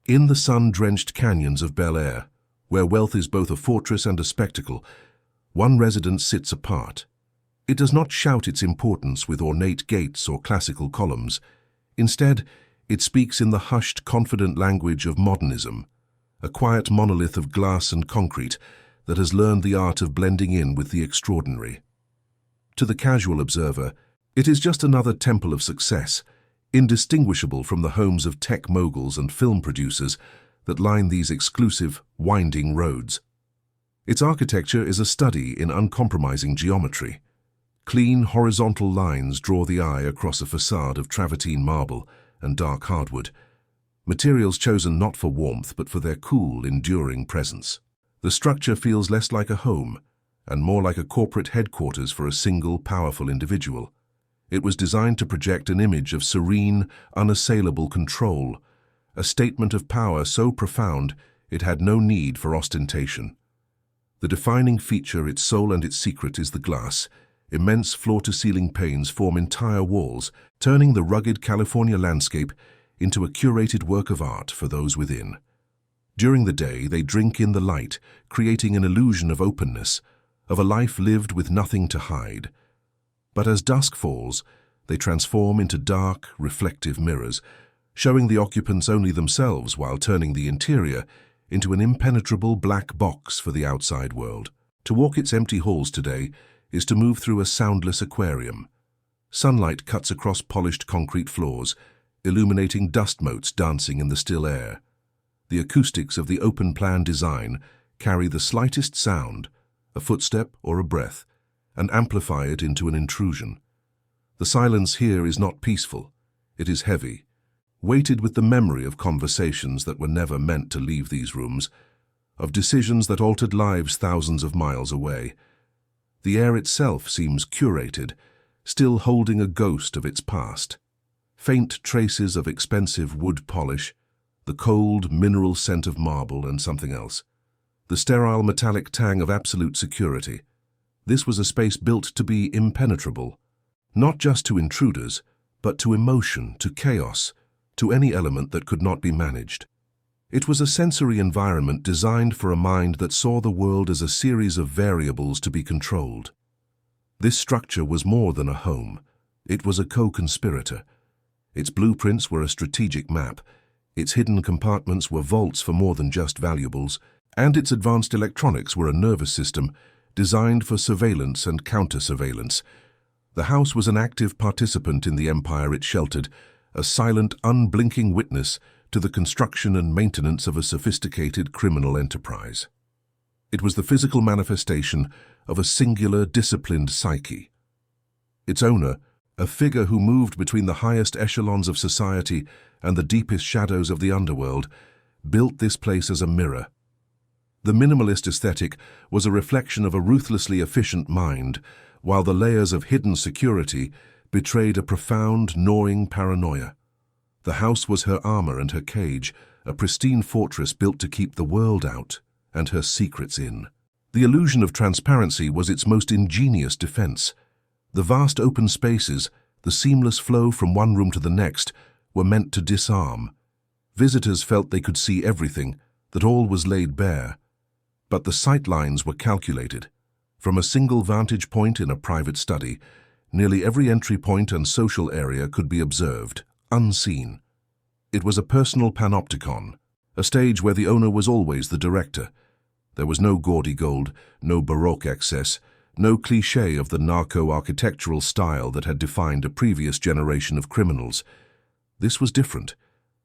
In the sun-drenched canyons of Bel Air, where wealth is both a fortress and a spectacle, one residence sits apart. It does not shout its importance with ornate gates or classical columns. Instead, it speaks in the hushed, confident language of modernism, a quiet monolith of glass and concrete that has learned the art of blending in with the extraordinary. To the casual observer, it is just another temple of success, indistinguishable from the homes of tech moguls and film producers that line these exclusive, winding roads. Its architecture is a study in uncompromising geometry. Clean, horizontal lines draw the eye across a facade of travertine marble and dark hardwood, materials chosen not for warmth but for their cool, enduring presence. The structure feels less like a home and more like a corporate headquarters for a single, powerful individual. It was designed to project an image of serene, unassailable control, a statement of power so profound it had no need for ostentation. The defining feature, its soul and its secret, is the glass. Immense floor-to-ceiling panes form entire walls, turning the rugged California landscape into a curated work of art for those within. During the day, they drink in the light, creating an illusion of openness, of a life lived with nothing to hide. But as dusk falls, they transform into dark, reflective mirrors, showing the occupants only themselves while turning the interior into an impenetrable black box for the outside world. To walk its empty halls today is to move through a soundless aquarium. Sunlight cuts across polished concrete floors, illuminating dust motes dancing in the still air. The acoustics of the open-plan design carry the slightest sound, a footstep or a breath, and amplify it into an intrusion. The silence here is not peaceful, it is heavy, weighted with the memory of conversations that were never meant to leave these rooms, of decisions that altered lives thousands of miles away. The air itself seems curated, still holding a ghost of its past. Faint traces of expensive wood polish, the cold, mineral scent of marble and something else. The sterile metallic tang of absolute security. This was a space built to be impenetrable, not just to intruders, but to emotion, to chaos, to any element that could not be managed. It was a sensory environment designed for a mind that saw the world as a series of variables to be controlled. This structure was more than a home. It was a co-conspirator. Its blueprints were a strategic map, its hidden compartments were vaults for more than just valuables, and its advanced electronics were a nervous system designed for surveillance and counter-surveillance. The house was an active participant in the empire it sheltered, a silent, unblinking witness to the construction and maintenance of a sophisticated criminal enterprise. It was the physical manifestation of a singular, disciplined psyche. Its owner, a figure who moved between the highest echelons of society and the deepest shadows of the underworld, built this place as a mirror. The minimalist aesthetic was a reflection of a ruthlessly efficient mind, while the layers of hidden security betrayed a profound, gnawing paranoia. The house was her armor and her cage, a pristine fortress built to keep the world out and her secrets in. The illusion of transparency was its most ingenious defense. The vast open spaces, the seamless flow from one room to the next, were meant to disarm. Visitors felt they could see everything, that all was laid bare. But the sight lines were calculated. From a single vantage point in a private study, nearly every entry point and social area could be observed, unseen. It was a personal panopticon, a stage where the owner was always the director. There was no gaudy gold, no Baroque excess, no cliché of the narco-architectural style that had defined a previous generation of criminals. This was different.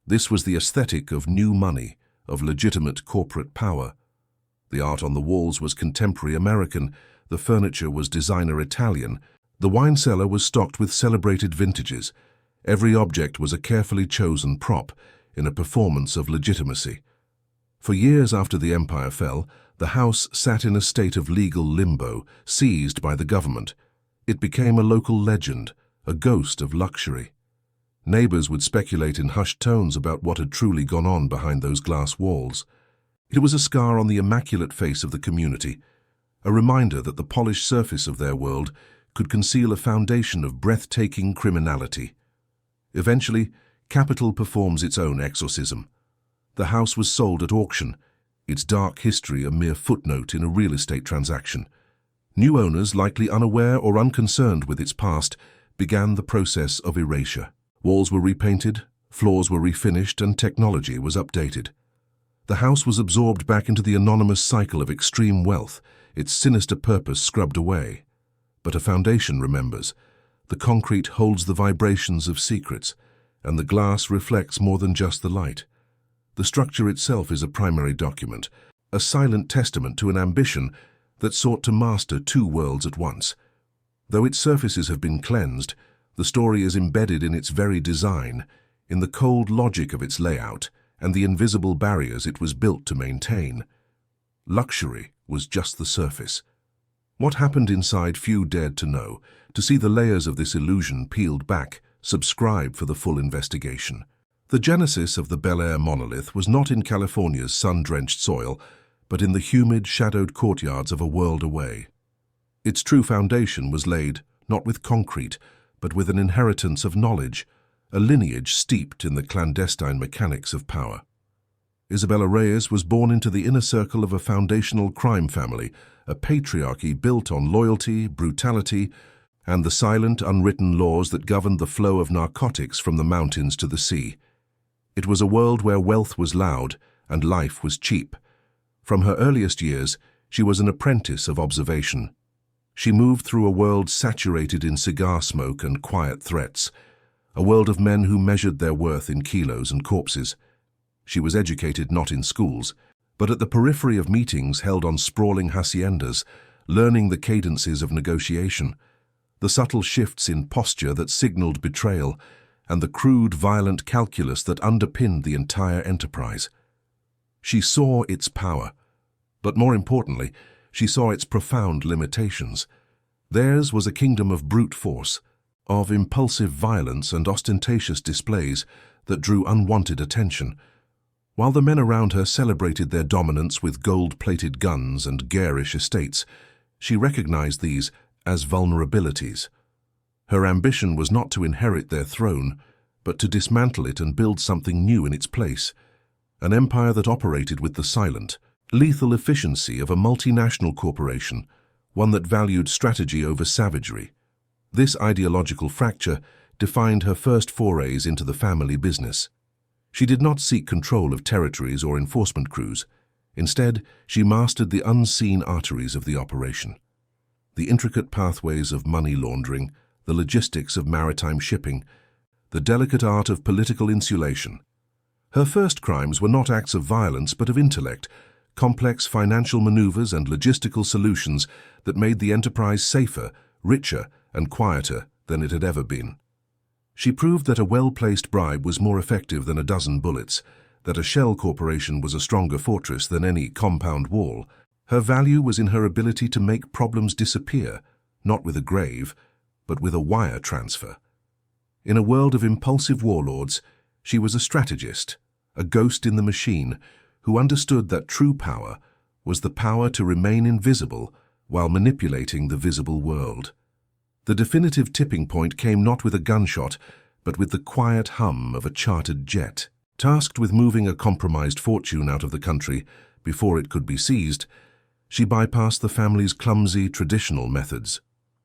This was the aesthetic of new money, of legitimate corporate power. The art on the walls was contemporary American, the furniture was designer Italian, the wine cellar was stocked with celebrated vintages. Every object was a carefully chosen prop in a performance of legitimacy. For years after the empire fell, the house sat in a state of legal limbo, seized by the government. It became a local legend, a ghost of luxury. Neighbors would speculate in hushed tones about what had truly gone on behind those glass walls. It was a scar on the immaculate face of the community, a reminder that the polished surface of their world could conceal a foundation of breathtaking criminality. Eventually, capital performs its own exorcism. The house was sold at auction, its dark history a mere footnote in a real estate transaction. New owners, likely unaware or unconcerned with its past, began the process of erasure. Walls were repainted, floors were refinished, and technology was updated. The house was absorbed back into the anonymous cycle of extreme wealth, its sinister purpose scrubbed away. But a foundation remembers. The concrete holds the vibrations of secrets, and the glass reflects more than just the light. The structure itself is a primary document, a silent testament to an ambition that sought to master two worlds at once. Though its surfaces have been cleansed, the story is embedded in its very design, in the cold logic of its layout, and the invisible barriers it was built to maintain. Luxury was just the surface. What happened inside few dared to know. To see the layers of this illusion peeled back, subscribe for the full investigation. The genesis of the Bel Air monolith was not in California's sun-drenched soil, but in the humid, shadowed courtyards of a world away. Its true foundation was laid not with concrete, but with an inheritance of knowledge, a lineage steeped in the clandestine mechanics of power. Isabella Reyes was born into the inner circle of a foundational crime family, a patriarchy built on loyalty, brutality, and the silent, unwritten laws that governed the flow of narcotics from the mountains to the sea. It was a world where wealth was loud and life was cheap. From her earliest years, she was an apprentice of observation. She moved through a world saturated in cigar smoke and quiet threats, a world of men who measured their worth in kilos and corpses. She was educated not in schools, but at the periphery of meetings held on sprawling haciendas, learning the cadences of negotiation, the subtle shifts in posture that signaled betrayal, and the crude, violent calculus that underpinned the entire enterprise. She saw its power, but more importantly, she saw its profound limitations. Theirs was a kingdom of brute force, of impulsive violence and ostentatious displays that drew unwanted attention. While the men around her celebrated their dominance with gold-plated guns and garish estates, she recognized these as vulnerabilities. Her ambition was not to inherit their throne, but to dismantle it and build something new in its place, an empire that operated with the silent, lethal efficiency of a multinational corporation, one that valued strategy over savagery. This ideological fracture defined her first forays into the family business. She did not seek control of territories or enforcement crews. Instead, she mastered the unseen arteries of the operation, the intricate pathways of money laundering, the logistics of maritime shipping, the delicate art of political insulation. Her first crimes were not acts of violence but of intellect, complex financial maneuvers and logistical solutions that made the enterprise safer, richer, and quieter than it had ever been. She proved that a well-placed bribe was more effective than a dozen bullets, that a shell corporation was a stronger fortress than any compound wall. Her value was in her ability to make problems disappear, not with a grave, but with a wire transfer. In a world of impulsive warlords, she was a strategist, a ghost in the machine, who understood that true power was the power to remain invisible while manipulating the visible world. The definitive tipping point came not with a gunshot, but with the quiet hum of a chartered jet. Tasked with moving a compromised fortune out of the country before it could be seized, she bypassed the family's clumsy, traditional methods.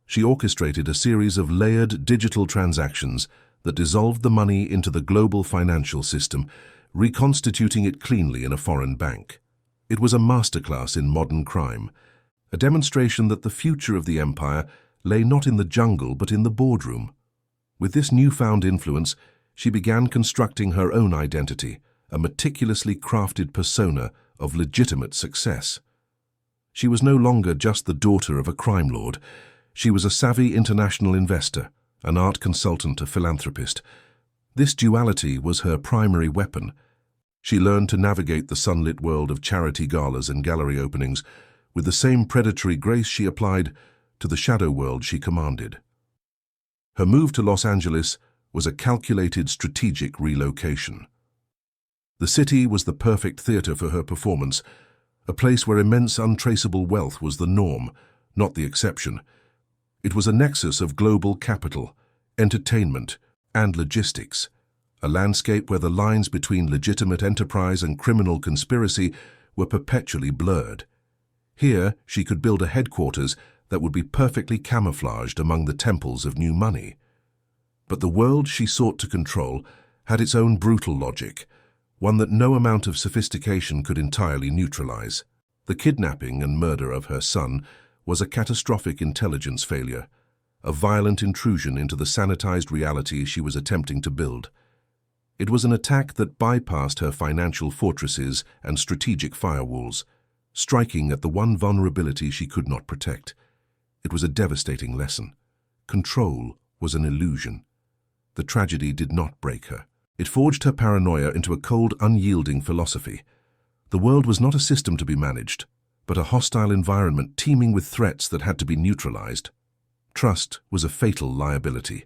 She orchestrated a series of layered digital transactions that dissolved the money into the global financial system, reconstituting it cleanly in a foreign bank. It was a masterclass in modern crime, a demonstration that the future of the empire lay not in the jungle but in the boardroom. With this newfound influence, she began constructing her own identity, a meticulously crafted persona of legitimate success. She was no longer just the daughter of a crime lord. She was a savvy international investor, an art consultant, a philanthropist. This duality was her primary weapon. She learned to navigate the sunlit world of charity galas and gallery openings with the same predatory grace she applied to the shadow world she commanded. Her move to Los Angeles was a calculated strategic relocation. The city was the perfect theater for her performance, a place where immense untraceable wealth was the norm, not the exception. It was a nexus of global capital, entertainment, and logistics, a landscape where the lines between legitimate enterprise and criminal conspiracy were perpetually blurred. Here, she could build a headquarters that would be perfectly camouflaged among the temples of new money. But the world she sought to control had its own brutal logic, one that no amount of sophistication could entirely neutralize. The kidnapping and murder of her son was a catastrophic intelligence failure, a violent intrusion into the sanitized reality she was attempting to build. It was an attack that bypassed her financial fortresses and strategic firewalls, striking at the one vulnerability she could not protect. It was a devastating lesson. Control was an illusion. The tragedy did not break her. It forged her paranoia into a cold, unyielding philosophy. The world was not a system to be managed, but a hostile environment teeming with threats that had to be neutralized. Trust was a fatal liability.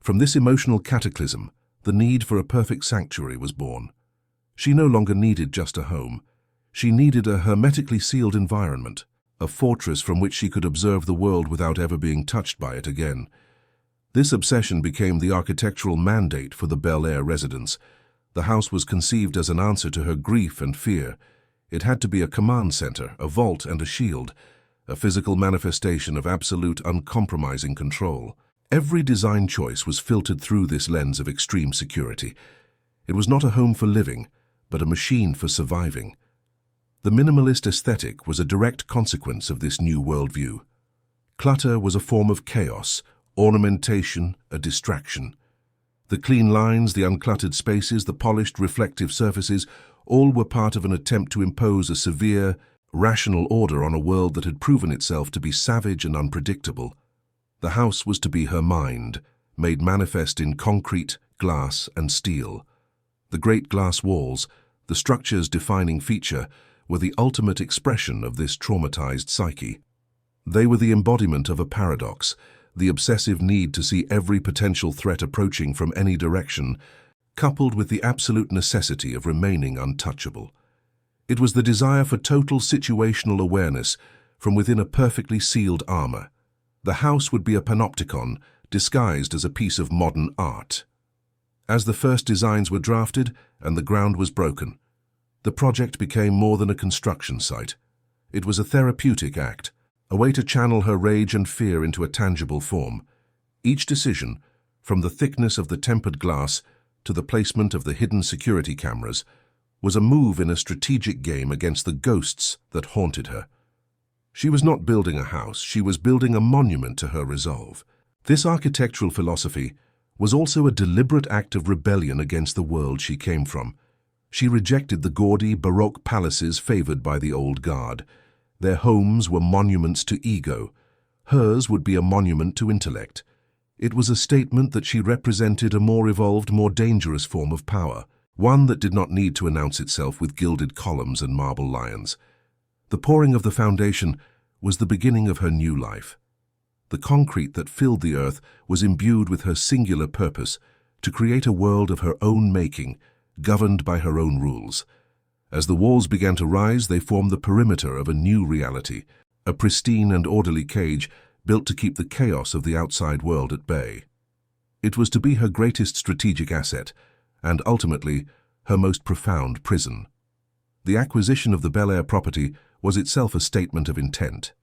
From this emotional cataclysm, the need for a perfect sanctuary was born. She no longer needed just a home. She needed a hermetically sealed environment, a fortress from which she could observe the world without ever being touched by it again. This obsession became the architectural mandate for the Bel Air residence. The house was conceived as an answer to her grief and fear. It had to be a command center, a vault and a shield, a physical manifestation of absolute, uncompromising control. Every design choice was filtered through this lens of extreme security. It was not a home for living, but a machine for surviving. The minimalist aesthetic was a direct consequence of this new worldview. Clutter was a form of chaos, ornamentation, a distraction. The clean lines, the uncluttered spaces, the polished, reflective surfaces, all were part of an attempt to impose a severe, rational order on a world that had proven itself to be savage and unpredictable. The house was to be her mind, made manifest in concrete, glass, and steel. The great glass walls, the structure's defining feature, were the ultimate expression of this traumatized psyche. They were the embodiment of a paradox, the obsessive need to see every potential threat approaching from any direction, coupled with the absolute necessity of remaining untouchable. It was the desire for total situational awareness from within a perfectly sealed armor. The house would be a panopticon, disguised as a piece of modern art. As the first designs were drafted and the ground was broken, the project became more than a construction site. It was a therapeutic act, a way to channel her rage and fear into a tangible form. Each decision, from the thickness of the tempered glass to the placement of the hidden security cameras, was a move in a strategic game against the ghosts that haunted her. She was not building a house, she was building a monument to her resolve. This architectural philosophy was also a deliberate act of rebellion against the world she came from. She rejected the gaudy, Baroque palaces favored by the old guard. Their homes were monuments to ego. Hers would be a monument to intellect. It was a statement that she represented a more evolved, more dangerous form of power, one that did not need to announce itself with gilded columns and marble lions. The pouring of the foundation was the beginning of her new life. The concrete that filled the earth was imbued with her singular purpose to create a world of her own making, governed by her own rules. As the walls began to rise, they formed the perimeter of a new reality, a pristine and orderly cage built to keep the chaos of the outside world at bay. It was to be her greatest strategic asset, and ultimately, her most profound prison. The acquisition of the Bel Air property was itself a statement of intent.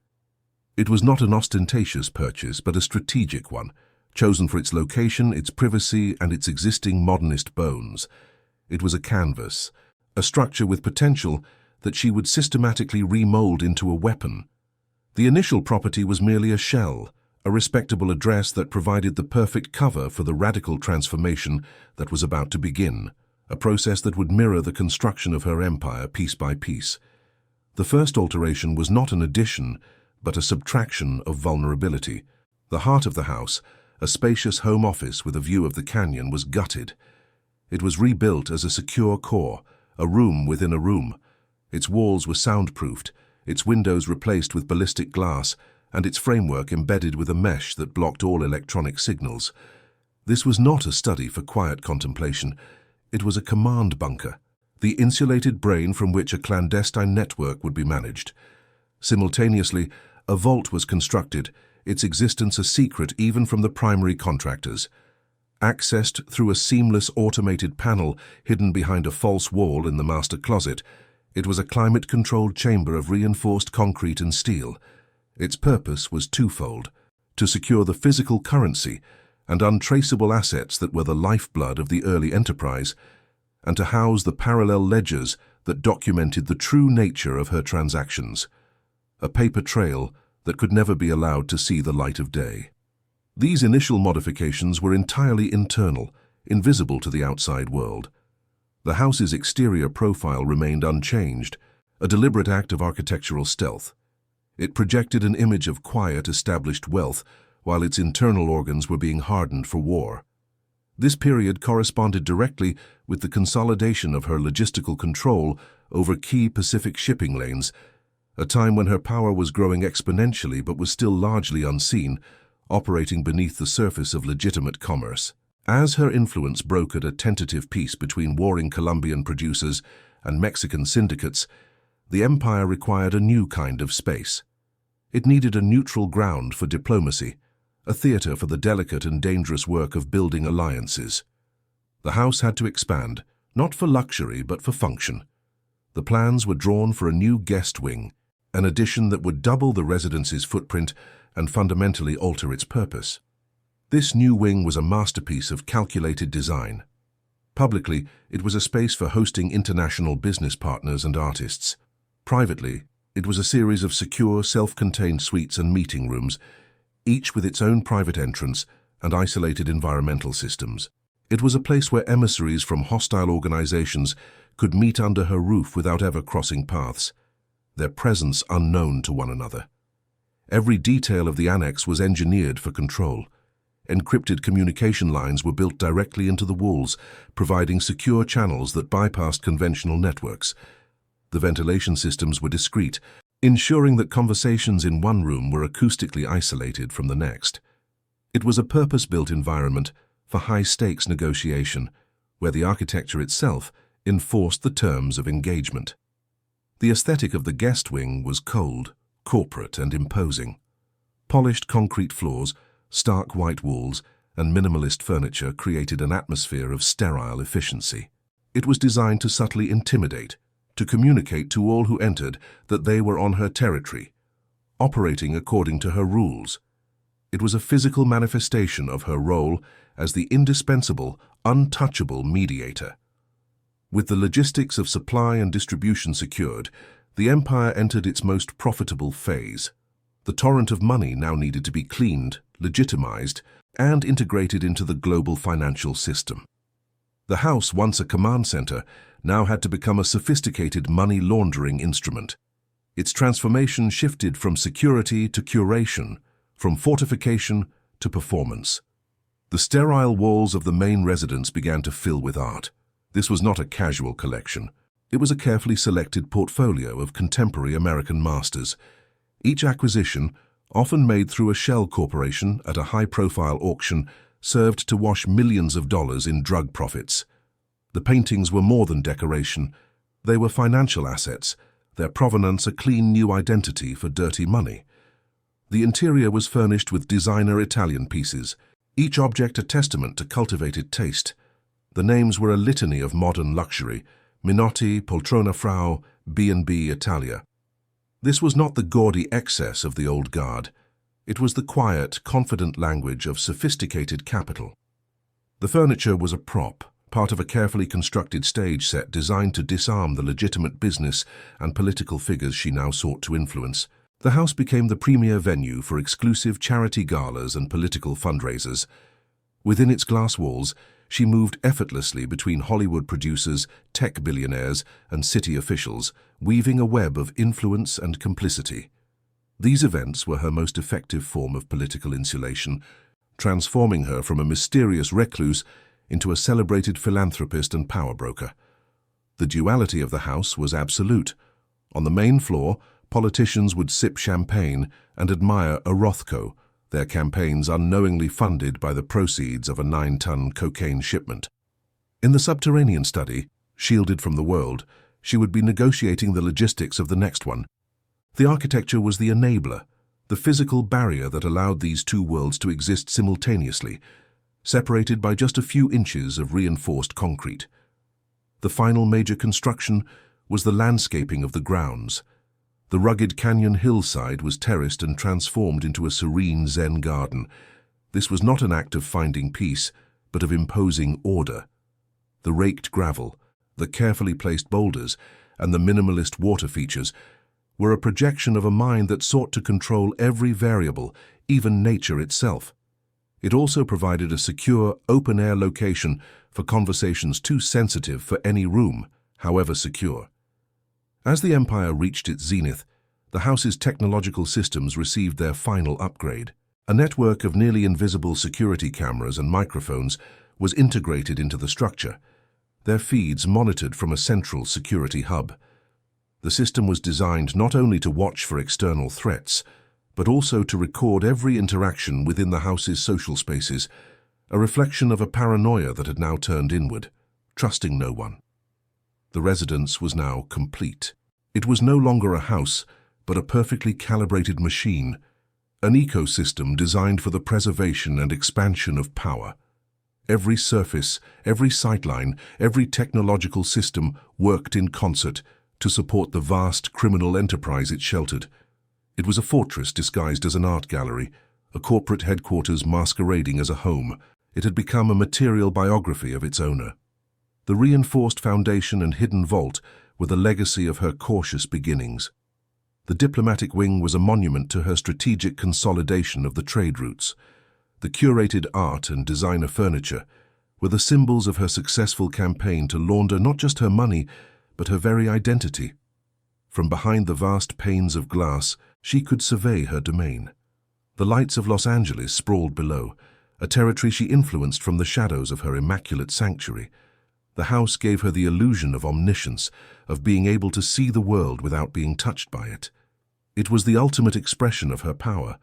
It was not an ostentatious purchase, but a strategic one, chosen for its location, its privacy, and its existing modernist bones. It was a canvas, a structure with potential that she would systematically remold into a weapon. The initial property was merely a shell, a respectable address that provided the perfect cover for the radical transformation that was about to begin, a process that would mirror the construction of her empire piece by piece. The first alteration was not an addition, but a subtraction of vulnerability. The heart of the house, a spacious home office with a view of the canyon, was gutted. It was rebuilt as a secure core, a room within a room. Its walls were soundproofed, its windows replaced with ballistic glass, and its framework embedded with a mesh that blocked all electronic signals. This was not a study for quiet contemplation. It was a command bunker, the insulated brain from which a clandestine network would be managed. Simultaneously, a vault was constructed, its existence a secret even from the primary contractors. accessed through a seamless automated panel hidden behind a false wall in the master closet. It was a climate-controlled chamber of reinforced concrete and steel. Its purpose was twofold: to secure the physical currency and untraceable assets that were the lifeblood of the early enterprise, and to house the parallel ledgers that documented the true nature of her transactions, a paper trail that could never be allowed to see the light of day. These initial modifications were entirely internal, invisible to the outside world. The house's exterior profile remained unchanged, a deliberate act of architectural stealth. It projected an image of quiet, established wealth, while its internal organs were being hardened for war. This period corresponded directly with the consolidation of her logistical control over key Pacific shipping lanes, a time when her power was growing exponentially but was still largely unseen, operating beneath the surface of legitimate commerce. As her influence brokered a tentative peace between warring Colombian producers and Mexican syndicates, the empire required a new kind of space. It needed a neutral ground for diplomacy, a theater for the delicate and dangerous work of building alliances. The house had to expand, not for luxury but for function. The plans were drawn for a new guest wing, an addition that would double the residence's footprint and fundamentally alter its purpose. This new wing was a masterpiece of calculated design. Publicly, it was a space for hosting international business partners and artists. Privately, it was a series of secure, self-contained suites and meeting rooms, each with its own private entrance and isolated environmental systems. It was a place where emissaries from hostile organizations could meet under her roof without ever crossing paths, their presence unknown to one another. Every detail of the annex was engineered for control. Encrypted communication lines were built directly into the walls, providing secure channels that bypassed conventional networks. The ventilation systems were discreet, ensuring that conversations in one room were acoustically isolated from the next. It was a purpose-built environment for high-stakes negotiation, where the architecture itself enforced the terms of engagement. The aesthetic of the guest wing was cold, corporate, and imposing. Polished concrete floors, stark white walls, and minimalist furniture created an atmosphere of sterile efficiency. It was designed to subtly intimidate, to communicate to all who entered that they were on her territory, operating according to her rules. It was a physical manifestation of her role as the indispensable, untouchable mediator. With the logistics of supply and distribution secured, the empire entered its most profitable phase. The torrent of money now needed to be cleaned, legitimized, and integrated into the global financial system. The house, once a command center, now had to become a sophisticated money laundering instrument. Its transformation shifted from security to curation, from fortification to performance. The sterile walls of the main residence began to fill with art. This was not a casual collection. It was a carefully selected portfolio of contemporary American masters. Each acquisition, often made through a shell corporation at a high-profile auction, served to wash millions of dollars in drug profits. The paintings were more than decoration. They were financial assets, their provenance a clean new identity for dirty money. The interior was furnished with designer Italian pieces, each object a testament to cultivated taste. The names were a litany of modern luxury: Minotti, Poltrona Frau, B&B Italia. This was not the gaudy excess of the old guard. It was the quiet, confident language of sophisticated capital. The furniture was a prop, part of a carefully constructed stage set designed to disarm the legitimate business and political figures she now sought to influence. The house became the premier venue for exclusive charity galas and political fundraisers. Within its glass walls, she moved effortlessly between Hollywood producers, tech billionaires, and city officials, weaving a web of influence and complicity. These events were her most effective form of political insulation, transforming her from a mysterious recluse into a celebrated philanthropist and power broker. The duality of the house was absolute. On the main floor, politicians would sip champagne and admire a Rothko, their campaigns unknowingly funded by the proceeds of a 9-ton cocaine shipment. In the subterranean study, shielded from the world, she would be negotiating the logistics of the next one. The architecture was the enabler, the physical barrier that allowed these two worlds to exist simultaneously. separated by just a few inches of reinforced concrete. The final major construction was the landscaping of the grounds. The rugged canyon hillside was terraced and transformed into a serene Zen garden. This was not an act of finding peace, but of imposing order. The raked gravel, the carefully placed boulders, and the minimalist water features were a projection of a mind that sought to control every variable, even nature itself. It also provided a secure, open-air location for conversations too sensitive for any room, however secure. As the empire reached its zenith, the house's technological systems received their final upgrade. A network of nearly invisible security cameras and microphones was integrated into the structure, their feeds monitored from a central security hub. The system was designed not only to watch for external threats, but also to record every interaction within the house's social spaces, a reflection of a paranoia that had now turned inward, trusting no one. The residence was now complete. It was no longer a house, but a perfectly calibrated machine, an ecosystem designed for the preservation and expansion of power. Every surface, every sightline, every technological system worked in concert to support the vast criminal enterprise it sheltered. It was a fortress disguised as an art gallery, a corporate headquarters masquerading as a home. It had become a material biography of its owner. The reinforced foundation and hidden vault were the legacy of her cautious beginnings. The diplomatic wing was a monument to her strategic consolidation of the trade routes. The curated art and designer furniture were the symbols of her successful campaign to launder not just her money, but her very identity. From behind the vast panes of glass, she could survey her domain. The lights of Los Angeles sprawled below, a territory she influenced from the shadows of her immaculate sanctuary. The house gave her the illusion of omniscience, of being able to see the world without being touched by it. It was the ultimate expression of her power,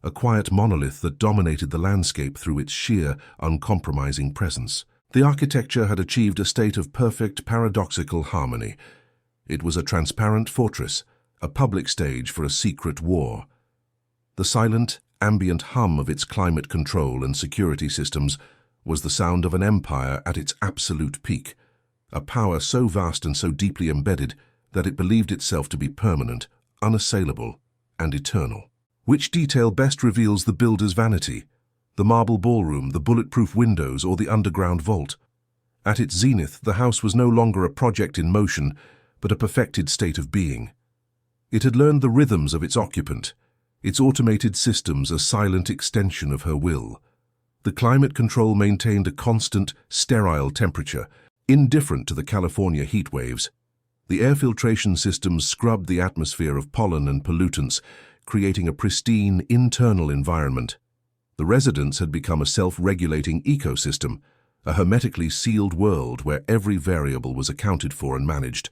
a quiet monolith that dominated the landscape through its sheer, uncompromising presence. The architecture had achieved a state of perfect, paradoxical harmony. It was a transparent fortress, a public stage for a secret war. The silent, ambient hum of its climate control and security systems was the sound of an empire at its absolute peak, a power so vast and so deeply embedded that it believed itself to be permanent, unassailable, and eternal. Which detail best reveals the builder's vanity? The marble ballroom, the bulletproof windows, or the underground vault? At its zenith, the house was no longer a project in motion, but a perfected state of being. It had learned the rhythms of its occupant, its automated systems a silent extension of her will. The climate control maintained a constant, sterile temperature, indifferent to the California heat waves. The air filtration systems scrubbed the atmosphere of pollen and pollutants, creating a pristine, internal environment. The residence had become a self-regulating ecosystem, a hermetically sealed world where every variable was accounted for and managed,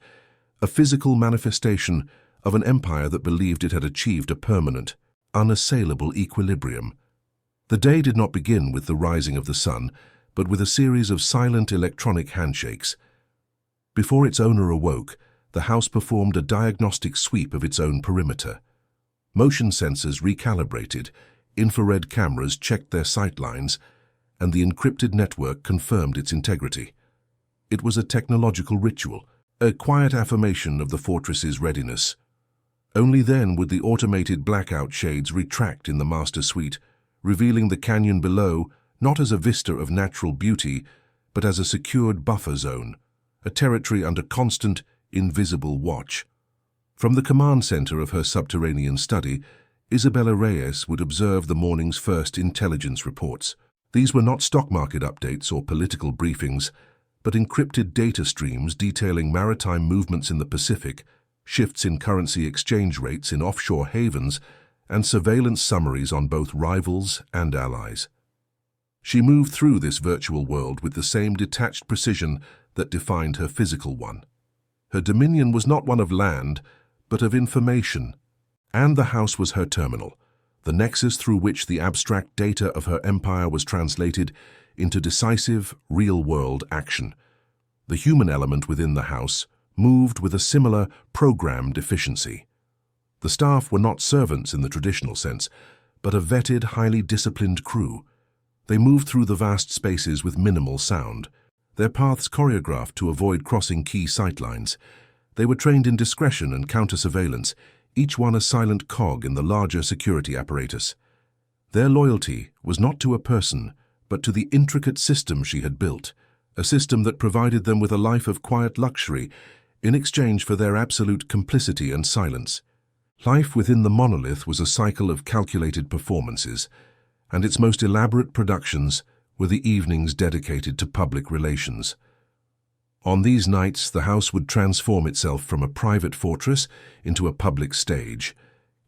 a physical manifestation of an empire that believed it had achieved a permanent, unassailable equilibrium. The day did not begin with the rising of the sun, but with a series of silent electronic handshakes. Before its owner awoke, the house performed a diagnostic sweep of its own perimeter. Motion sensors recalibrated, infrared cameras checked their sightlines, and the encrypted network confirmed its integrity. It was a technological ritual, a quiet affirmation of the fortress's readiness. Only then would the automated blackout shades retract in the master suite, revealing the canyon below not as a vista of natural beauty, but as a secured buffer zone, a territory under constant, invisible watch. From the command center of her subterranean study, Isabella Reyes would observe the morning's first intelligence reports. These were not stock market updates or political briefings, but encrypted data streams detailing maritime movements in the Pacific, shifts in currency exchange rates in offshore havens, and surveillance summaries on both rivals and allies. She moved through this virtual world with the same detached precision that defined her physical one. Her dominion was not one of land, but of information, and the house was her terminal, the nexus through which the abstract data of her empire was translated into decisive, real-world action. The human element within the house moved with a similar, programmed efficiency. The staff were not servants in the traditional sense, but a vetted, highly disciplined crew. They moved through the vast spaces with minimal sound, their paths choreographed to avoid crossing key sightlines. They were trained in discretion and counter-surveillance, each one a silent cog in the larger security apparatus. Their loyalty was not to a person, but to the intricate system she had built, a system that provided them with a life of quiet luxury in exchange for their absolute complicity and silence. Life within the monolith was a cycle of calculated performances, and its most elaborate productions were the evenings dedicated to public relations. On these nights, the house would transform itself from a private fortress into a public stage.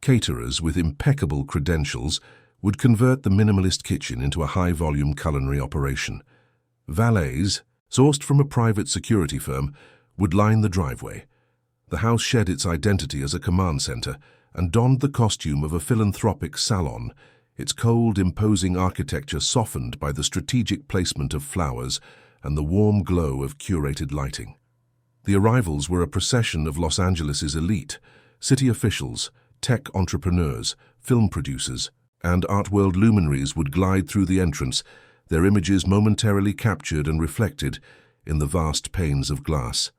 Caterers with impeccable credentials would convert the minimalist kitchen into a high-volume culinary operation. Valets, sourced from a private security firm, would line the driveway. The house shed its identity as a command center and donned the costume of a philanthropic salon, its cold, imposing architecture softened by the strategic placement of flowers and the warm glow of curated lighting. The arrivals were a procession of Los Angeles' elite, city officials, tech entrepreneurs, film producers, and art world luminaries would glide through the entrance, their images momentarily captured and reflected in the vast panes of glass.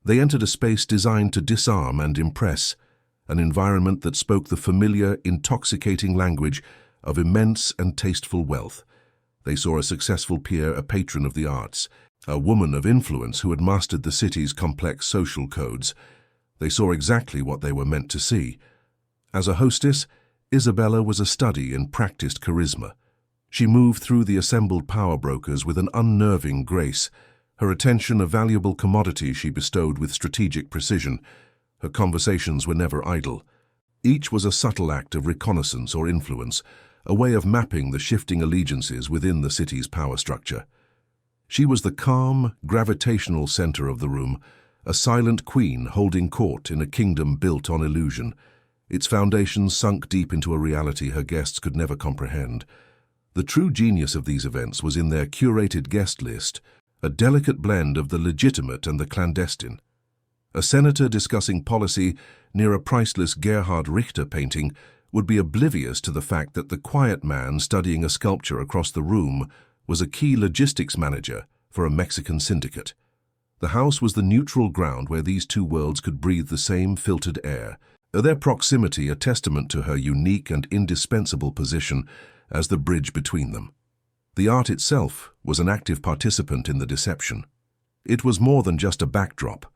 They entered a space designed to disarm and impress, an environment that spoke the familiar, intoxicating language of immense and tasteful wealth. They saw a successful peer, a patron of the arts, a woman of influence who had mastered the city's complex social codes. They saw exactly what they were meant to see. As a hostess, Isabella was a study in practiced charisma. She moved through the assembled power brokers with an unnerving grace, her attention a valuable commodity she bestowed with strategic precision. Her conversations were never idle. Each was a subtle act of reconnaissance or influence, a way of mapping the shifting allegiances within the city's power structure. She was the calm, gravitational center of the room, a silent queen holding court in a kingdom built on illusion, its foundations sunk deep into a reality her guests could never comprehend. The true genius of these events was in their curated guest list, a delicate blend of the legitimate and the clandestine. A senator discussing policy near a priceless Gerhard Richter painting would be oblivious to the fact that the quiet man studying a sculpture across the room was a key logistics manager for a Mexican syndicate. The house was the neutral ground where these two worlds could breathe the same filtered air, their proximity a testament to her unique and indispensable position as the bridge between them. The art itself was an active participant in the deception. It was more than just a backdrop.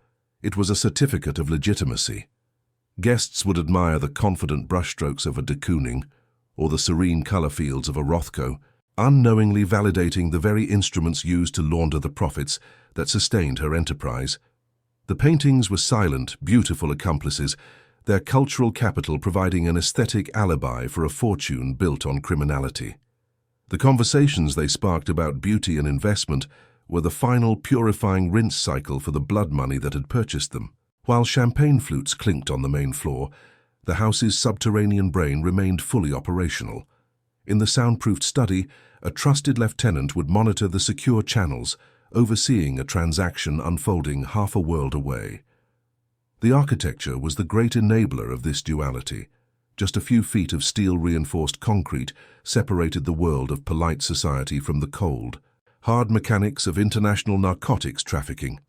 It was a certificate of legitimacy. Guests would admire the confident brushstrokes of a de Kooning or the serene color fields of a Rothko, unknowingly validating the very instruments used to launder the profits that sustained her enterprise. The paintings were silent, beautiful accomplices, their cultural capital providing an aesthetic alibi for a fortune built on criminality. The conversations they sparked about beauty and investment were the final purifying rinse cycle for the blood money that had purchased them. While champagne flutes clinked on the main floor, the house's subterranean brain remained fully operational. In the soundproofed study, a trusted lieutenant would monitor the secure channels, overseeing a transaction unfolding half a world away. The architecture was the great enabler of this duality. Just a few feet of steel-reinforced concrete separated the world of polite society from the cold, hard mechanics of international narcotics trafficking.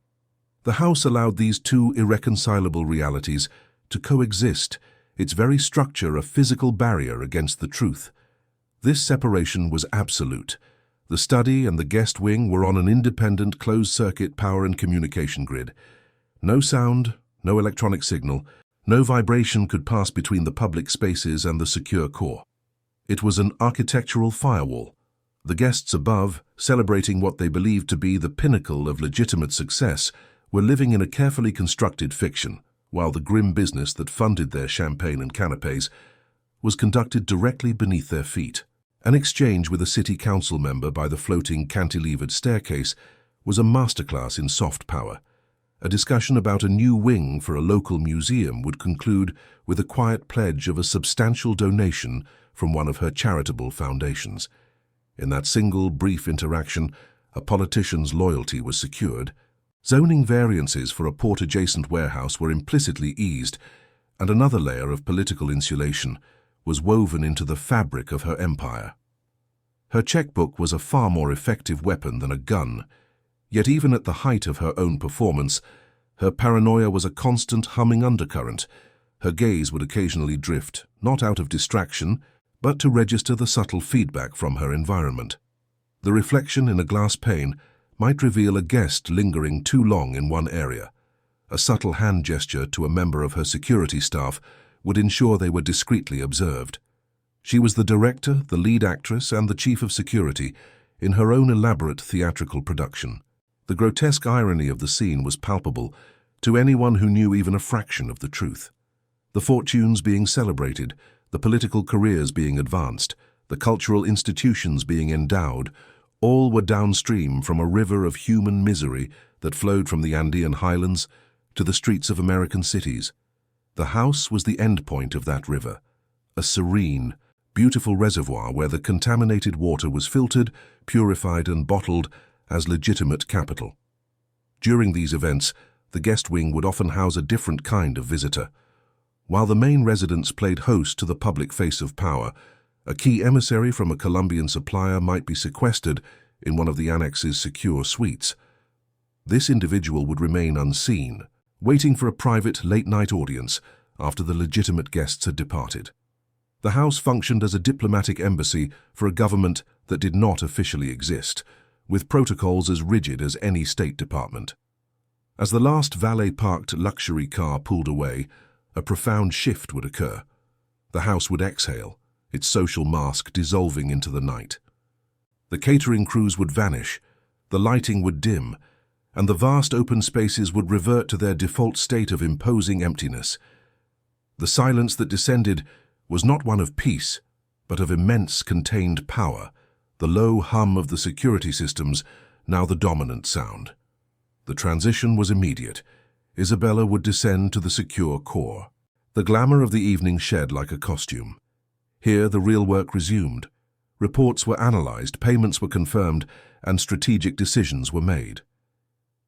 The house allowed these two irreconcilable realities to coexist, its very structure a physical barrier against the truth. This separation was absolute. The study and the guest wing were on an independent closed-circuit power and communication grid. No sound, no electronic signal, no vibration could pass between the public spaces and the secure core. It was an architectural firewall. The guests above, celebrating what they believed to be the pinnacle of legitimate success, were living in a carefully constructed fiction, while the grim business that funded their champagne and canapes was conducted directly beneath their feet. An exchange with a city council member by the floating cantilevered staircase was a masterclass in soft power. A discussion about a new wing for a local museum would conclude with a quiet pledge of a substantial donation from one of her charitable foundations. In that single, brief interaction, a politician's loyalty was secured. Zoning variances for a port-adjacent warehouse were implicitly eased, and another layer of political insulation was woven into the fabric of her empire. Her checkbook was a far more effective weapon than a gun, yet even at the height of her own performance, her paranoia was a constant humming undercurrent. Her gaze would occasionally drift, not out of distraction, but to register the subtle feedback from her environment. The reflection in a glass pane might reveal a guest lingering too long in one area. A subtle hand gesture to a member of her security staff would ensure they were discreetly observed. She was the director, the lead actress, and the chief of security in her own elaborate theatrical production. The grotesque irony of the scene was palpable to anyone who knew even a fraction of the truth. The fortunes being celebrated, the political careers being advanced, the cultural institutions being endowed, all were downstream from a river of human misery that flowed from the Andean highlands to the streets of American cities. The house was the endpoint of that river, a serene, beautiful reservoir where the contaminated water was filtered, purified, and bottled as legitimate capital. During these events, the guest wing would often house a different kind of visitor. While the main residence played host to the public face of power, a key emissary from a Colombian supplier might be sequestered in one of the annex's secure suites. This individual would remain unseen, waiting for a private late-night audience after the legitimate guests had departed. The house functioned as a diplomatic embassy for a government that did not officially exist, with protocols as rigid as any State Department. As the last valet-parked luxury car pulled away, a profound shift would occur. The house would exhale, its social mask dissolving into the night. The catering crews would vanish, the lighting would dim, and the vast open spaces would revert to their default state of imposing emptiness. The silence that descended was not one of peace, but of immense contained power, the low hum of the security systems now the dominant sound. The transition was immediate. Isabella would descend to the secure core. The glamour of the evening shed like a costume. Here the real work resumed. Reports were analyzed, payments were confirmed, and strategic decisions were made.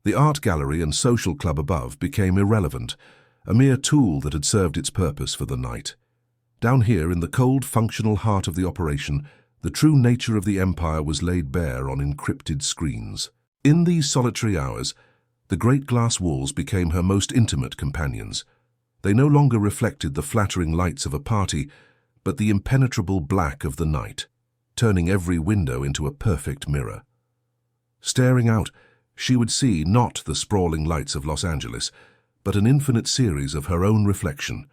The art gallery and social club above became irrelevant, a mere tool that had served its purpose for the night. Down here, in the cold, functional heart of the operation, the true nature of the empire was laid bare on encrypted screens. In these solitary hours, the great glass walls became her most intimate companions. They no longer reflected the flattering lights of a party, but the impenetrable black of the night, turning every window into a perfect mirror. Staring out, she would see not the sprawling lights of Los Angeles, but an infinite series of her own reflection,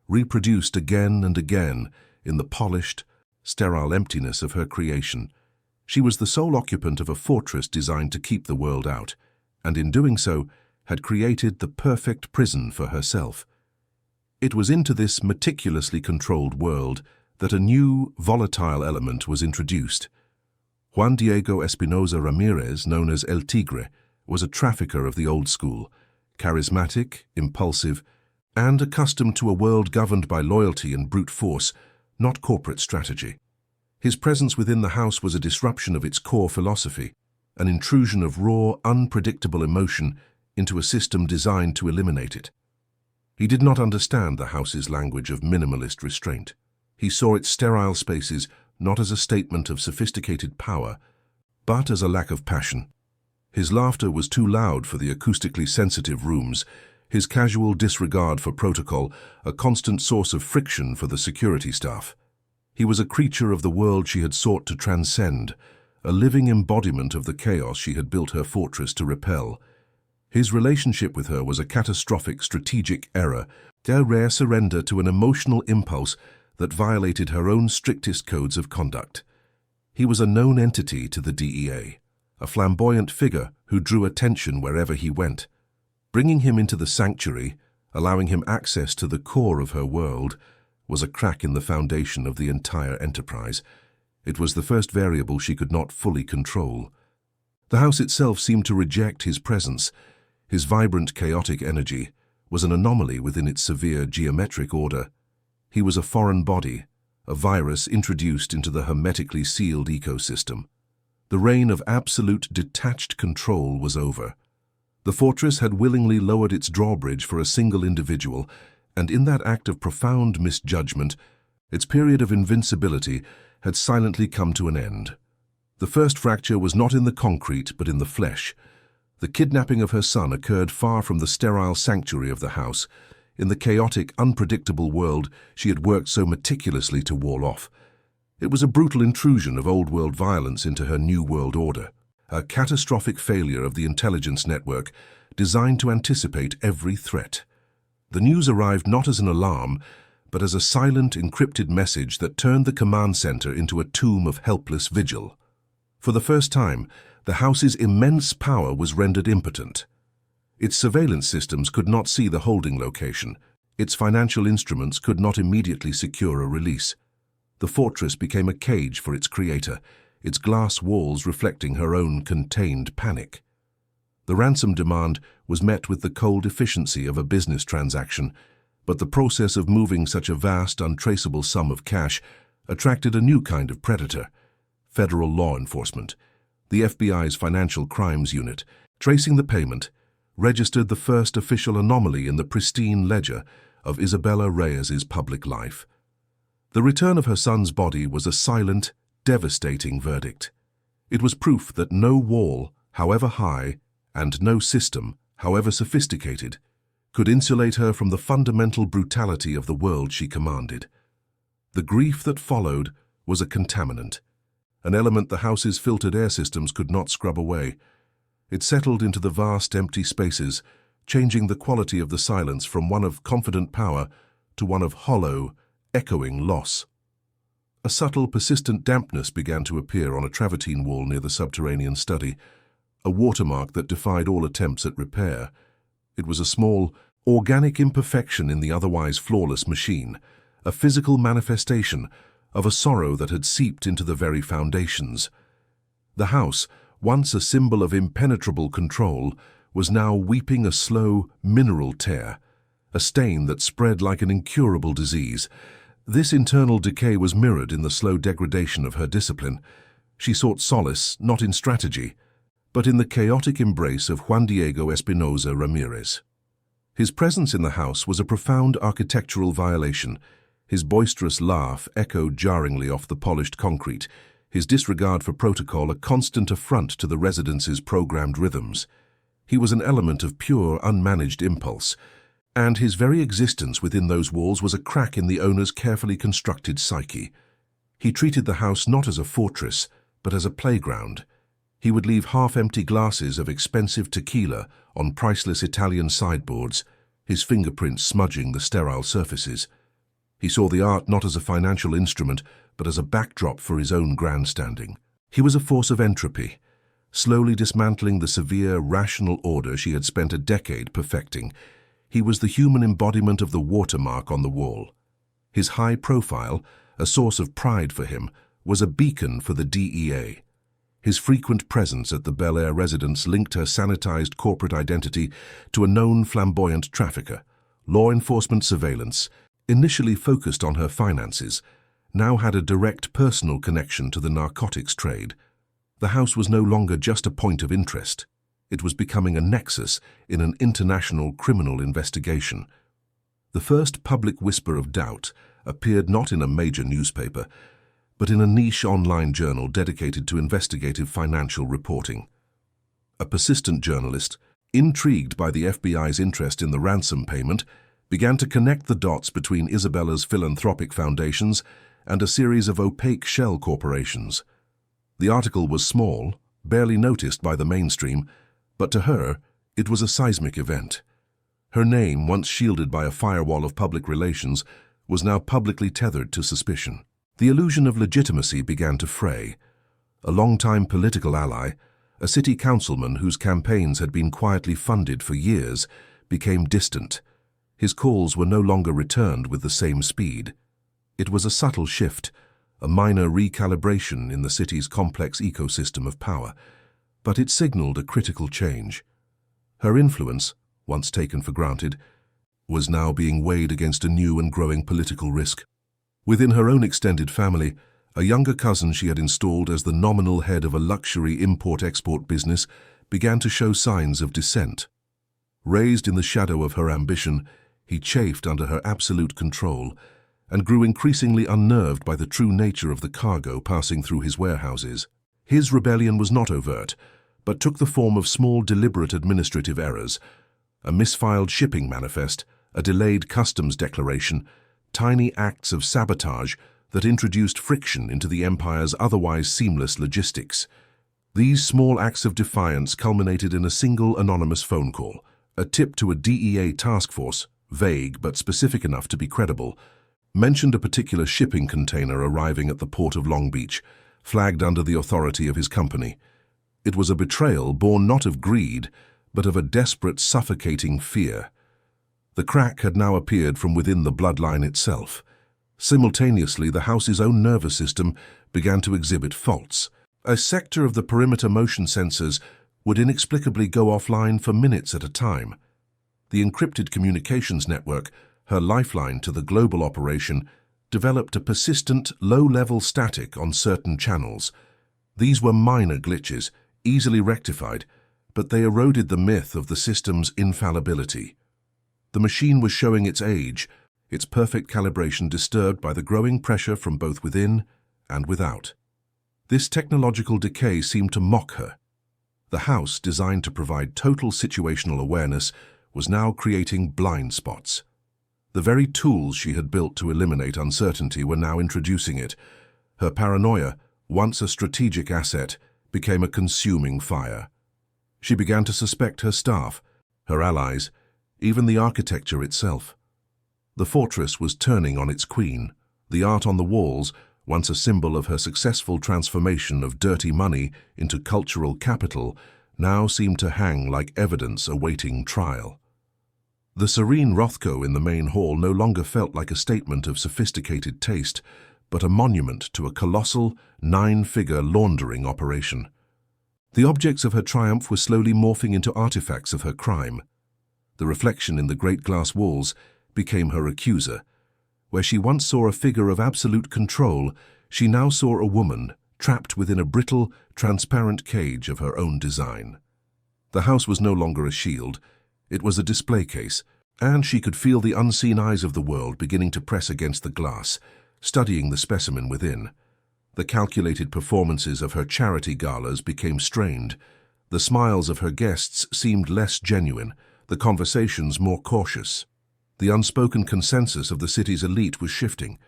reproduced again and again in the polished, sterile emptiness of her creation. She was the sole occupant of a fortress designed to keep the world out, and in doing so had created the perfect prison for herself. It was into this meticulously controlled world that a new, volatile element was introduced. Juan Diego Espinosa Ramirez, known as El Tigre, was a trafficker of the old school, charismatic, impulsive, and accustomed to a world governed by loyalty and brute force, not corporate strategy. His presence within the house was a disruption of its core philosophy, an intrusion of raw, unpredictable emotion into a system designed to eliminate it. He did not understand the house's language of minimalist restraint. He saw its sterile spaces not as a statement of sophisticated power, but as a lack of passion. His laughter was too loud for the acoustically sensitive rooms, his casual disregard for protocol a constant source of friction for the security staff. He was a creature of the world she had sought to transcend, a living embodiment of the chaos she had built her fortress to repel. His relationship with her was a catastrophic strategic error, a rare surrender to an emotional impulse that violated her own strictest codes of conduct. He was a known entity to the DEA, a flamboyant figure who drew attention wherever he went. Bringing him into the sanctuary, allowing him access to the core of her world, was a crack in the foundation of the entire enterprise. It was the first variable she could not fully control. The house itself seemed to reject his presence. His vibrant, chaotic energy was an anomaly within its severe geometric order. He was a foreign body, a virus introduced into the hermetically sealed ecosystem. The reign of absolute detached control was over. The fortress had willingly lowered its drawbridge for a single individual, and in that act of profound misjudgment, its period of invincibility had silently come to an end. The first fracture was not in the concrete, but in the flesh. The kidnapping of her son occurred far from the sterile sanctuary of the house, in the chaotic, unpredictable world she had worked so meticulously to wall off. It was a brutal intrusion of old-world violence into her new world order, a catastrophic failure of the intelligence network designed to anticipate every threat. The news arrived not as an alarm, but as a silent, encrypted message that turned the command center into a tomb of helpless vigil. For the first time, the house's immense power was rendered impotent. Its surveillance systems could not see the holding location. Its financial instruments could not immediately secure a release. The fortress became a cage for its creator, its glass walls reflecting her own contained panic. The ransom demand was met with the cold efficiency of a business transaction, but the process of moving such a vast, untraceable sum of cash attracted a new kind of predator: federal law enforcement. The FBI's Financial Crimes Unit, tracing the payment, registered the first official anomaly in the pristine ledger of Isabella Reyes's public life. The return of her son's body was a silent, devastating verdict. It was proof that no wall, however high, and no system, however sophisticated, could insulate her from the fundamental brutality of the world she commanded. The grief that followed was a contaminant, an element the house's filtered air systems could not scrub away. It settled into the vast, empty spaces, changing the quality of the silence from one of confident power to one of hollow, echoing loss. A subtle, persistent dampness began to appear on a travertine wall near the subterranean study, a watermark that defied all attempts at repair. It was a small, organic imperfection in the otherwise flawless machine, a physical manifestation of a sorrow that had seeped into the very foundations. The house, once a symbol of impenetrable control, was now weeping a slow, mineral tear, a stain that spread like an incurable disease. This internal decay was mirrored in the slow degradation of her discipline. She sought solace not in strategy, but in the chaotic embrace of Juan Diego Espinosa Ramirez. His presence in the house was a profound architectural violation. His boisterous laugh echoed jarringly off the polished concrete, his disregard for protocol a constant affront to the residence's programmed rhythms. He was an element of pure, unmanaged impulse, and his very existence within those walls was a crack in the owner's carefully constructed psyche. He treated the house not as a fortress, but as a playground. He would leave half-empty glasses of expensive tequila on priceless Italian sideboards, his fingerprints smudging the sterile surfaces. He saw the art not as a financial instrument, but as a backdrop for his own grandstanding. He was a force of entropy, slowly dismantling the severe, rational order she had spent a decade perfecting. He was the human embodiment of the watermark on the wall. His high profile, a source of pride for him, was a beacon for the DEA. His frequent presence at the Bel Air residence linked her sanitized corporate identity to a known flamboyant trafficker. Law enforcement surveillance, initially focused on her finances, now had a direct personal connection to the narcotics trade. The house was no longer just a point of interest. It was becoming a nexus in an international criminal investigation. The first public whisper of doubt appeared not in a major newspaper, but in a niche online journal dedicated to investigative financial reporting. A persistent journalist, intrigued by the FBI's interest in the ransom payment, began to connect the dots between Isabella's philanthropic foundations and a series of opaque shell corporations. The article was small, barely noticed by the mainstream, but to her, it was a seismic event. Her name, once shielded by a firewall of public relations, was now publicly tethered to suspicion. The illusion of legitimacy began to fray. A longtime political ally, a city councilman whose campaigns had been quietly funded for years, became distant. His calls were no longer returned with the same speed. It was a subtle shift, a minor recalibration in the city's complex ecosystem of power, but it signaled a critical change. Her influence, once taken for granted, was now being weighed against a new and growing political risk. Within her own extended family, a younger cousin she had installed as the nominal head of a luxury import-export business began to show signs of dissent. Raised in the shadow of her ambition, he chafed under her absolute control and grew increasingly unnerved by the true nature of the cargo passing through his warehouses. His rebellion was not overt, but took the form of small deliberate administrative errors, a misfiled shipping manifest, a delayed customs declaration, tiny acts of sabotage that introduced friction into the empire's otherwise seamless logistics. These small acts of defiance culminated in a single anonymous phone call, a tip to a DEA task force, vague but specific enough to be credible, mentioned a particular shipping container arriving at the port of Long Beach, flagged under the authority of his company. It was a betrayal born not of greed, but of a desperate, suffocating fear. The crack had now appeared from within the bloodline itself. Simultaneously, the house's own nervous system began to exhibit faults. A sector of the perimeter motion sensors would inexplicably go offline for minutes at a time. The encrypted communications network, her lifeline to the global operation, developed a persistent, low-level static on certain channels. These were minor glitches, easily rectified, but they eroded the myth of the system's infallibility. The machine was showing its age, its perfect calibration disturbed by the growing pressure from both within and without. This technological decay seemed to mock her. The house, designed to provide total situational awareness, was now creating blind spots. The very tools she had built to eliminate uncertainty were now introducing it. Her paranoia, once a strategic asset, became a consuming fire. She began to suspect her staff, her allies, even the architecture itself. The fortress was turning on its queen. The art on the walls, once a symbol of her successful transformation of dirty money into cultural capital, now seemed to hang like evidence awaiting trial. The serene Rothko in the main hall no longer felt like a statement of sophisticated taste, but a monument to a colossal, 9-figure laundering operation. The objects of her triumph were slowly morphing into artifacts of her crime. The reflection in the great glass walls became her accuser. Where she once saw a figure of absolute control, she now saw a woman trapped within a brittle, transparent cage of her own design. The house was no longer a shield. It was a display case, and she could feel the unseen eyes of the world beginning to press against the glass, studying the specimen within. The calculated performances of her charity galas became strained. The smiles of her guests seemed less genuine, the conversations more cautious. The unspoken consensus of the city's elite was shifting.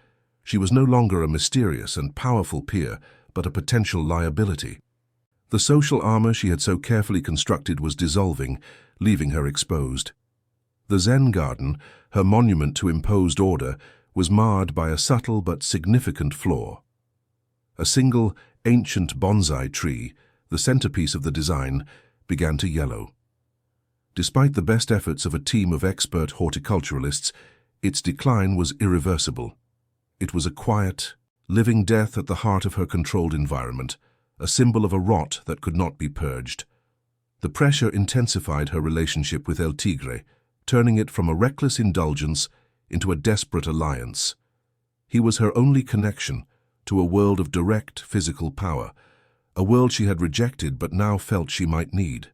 She was no longer a mysterious and powerful peer, but a potential liability. The social armor she had so carefully constructed was dissolving, leaving her exposed. The Zen garden, her monument to imposed order, was marred by a subtle but significant flaw. A single, ancient bonsai tree, the centerpiece of the design, began to yellow. Despite the best efforts of a team of expert horticulturalists, its decline was irreversible. It was a quiet, living death at the heart of her controlled environment, a symbol of a rot that could not be purged. The pressure intensified her relationship with El Tigre, turning it from a reckless indulgence into a desperate alliance. He was her only connection to a world of direct physical power, a world she had rejected but now felt she might need.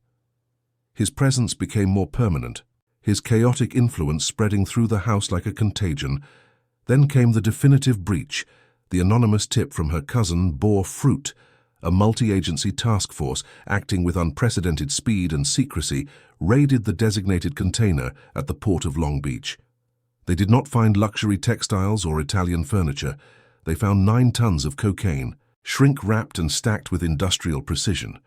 His presence became more permanent, his chaotic influence spreading through the house like a contagion. Then came the definitive breach. The anonymous tip from her cousin bore fruit. A multi-agency task force, acting with unprecedented speed and secrecy, raided the designated container at the port of Long Beach. They did not find luxury textiles or Italian furniture. They found 9 tons of cocaine, shrink-wrapped and stacked with industrial precision.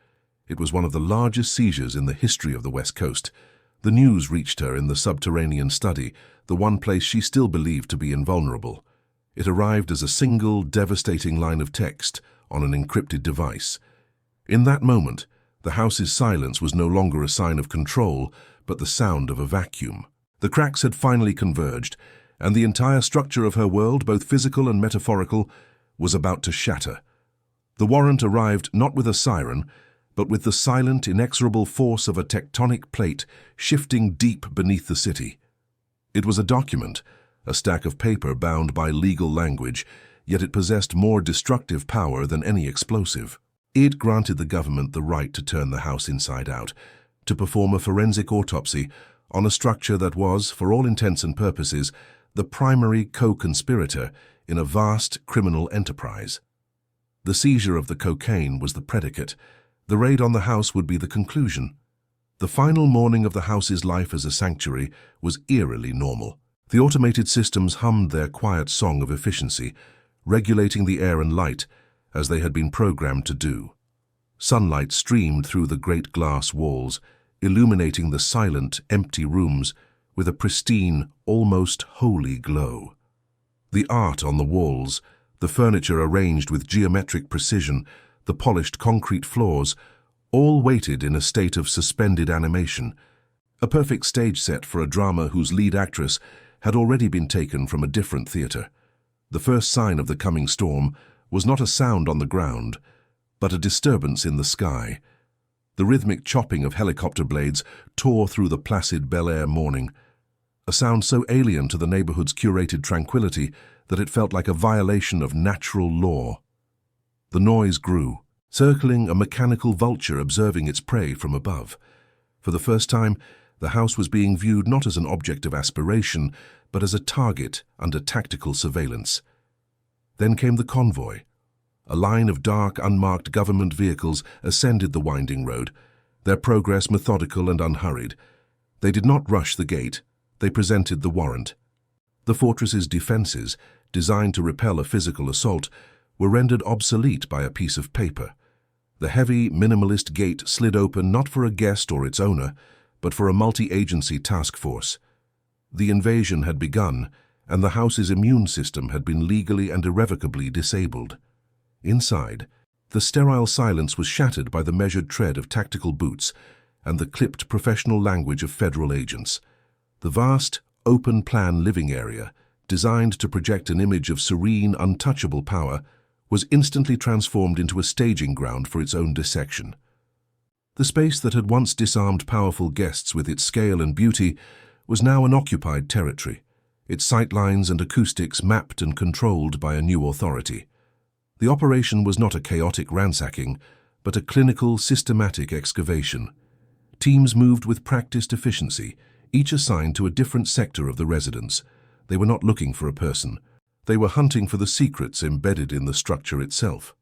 It was one of the largest seizures in the history of the West Coast. The news reached her in the subterranean study, the one place she still believed to be invulnerable. It arrived as a single, devastating line of text on an encrypted device. In that moment, the house's silence was no longer a sign of control, but the sound of a vacuum. The cracks had finally converged, and the entire structure of her world, both physical and metaphorical, was about to shatter. The warrant arrived not with a siren, but with the silent, inexorable force of a tectonic plate shifting deep beneath the city. It was a document, a stack of paper bound by legal language, yet it possessed more destructive power than any explosive. It granted the government the right to turn the house inside out, to perform a forensic autopsy on a structure that was, for all intents and purposes, the primary co-conspirator in a vast criminal enterprise. The seizure of the cocaine was the predicate. The raid on the house would be the conclusion. The final morning of the house's life as a sanctuary was eerily normal. The automated systems hummed their quiet song of efficiency, regulating the air and light as they had been programmed to do. Sunlight streamed through the great glass walls, illuminating the silent, empty rooms with a pristine, almost holy glow. The art on the walls, the furniture arranged with geometric precision, the polished concrete floors, all waited in a state of suspended animation, a perfect stage set for a drama whose lead actress had already been taken from a different theater. The first sign of the coming storm was not a sound on the ground, but a disturbance in the sky. The rhythmic chopping of helicopter blades tore through the placid Bel Air morning, a sound so alien to the neighborhood's curated tranquility that it felt like a violation of natural law. The noise grew, circling a mechanical vulture observing its prey from above. For the first time, the house was being viewed not as an object of aspiration, but as a target under tactical surveillance. Then came the convoy. A line of dark, unmarked government vehicles ascended the winding road, their progress methodical and unhurried. They did not rush the gate, they presented the warrant. The fortress's defenses, designed to repel a physical assault, were rendered obsolete by a piece of paper. The heavy, minimalist gate slid open not for a guest or its owner, but for a multi-agency task force. The invasion had begun, and the house's immune system had been legally and irrevocably disabled. Inside, the sterile silence was shattered by the measured tread of tactical boots and the clipped professional language of federal agents. The vast, open-plan living area, designed to project an image of serene, untouchable power, was instantly transformed into a staging ground for its own dissection. The space that had once disarmed powerful guests with its scale and beauty was now an occupied territory, its sightlines and acoustics mapped and controlled by a new authority. The operation was not a chaotic ransacking, but a clinical, systematic excavation. Teams moved with practiced efficiency, each assigned to a different sector of the residence. They were not looking for a person. They were hunting for the secrets embedded in the structure itself.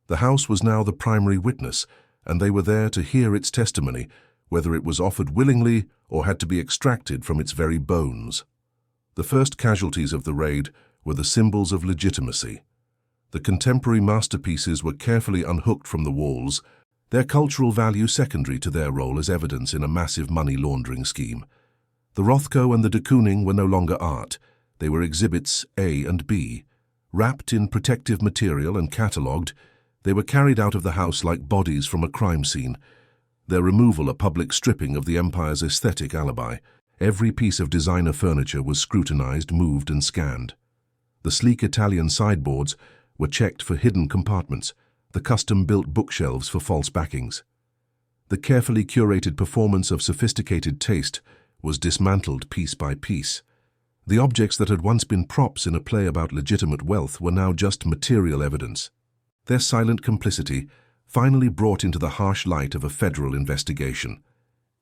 The house was now the primary witness, and they were there to hear its testimony, whether it was offered willingly or had to be extracted from its very bones. The first casualties of the raid were the symbols of legitimacy. The contemporary masterpieces were carefully unhooked from the walls, their cultural value secondary to their role as evidence in a massive money laundering scheme. The Rothko and the de Kooning were no longer art. They were exhibits A and B. Wrapped in protective material and catalogued, they were carried out of the house like bodies from a crime scene, their removal a public stripping of the empire's aesthetic alibi. Every piece of designer furniture was scrutinized, moved and scanned. The sleek Italian sideboards were checked for hidden compartments, the custom-built bookshelves for false backings. The carefully curated performance of sophisticated taste was dismantled piece by piece. The objects that had once been props in a play about legitimate wealth were now just material evidence. Their silent complicity finally brought into the harsh light of a federal investigation.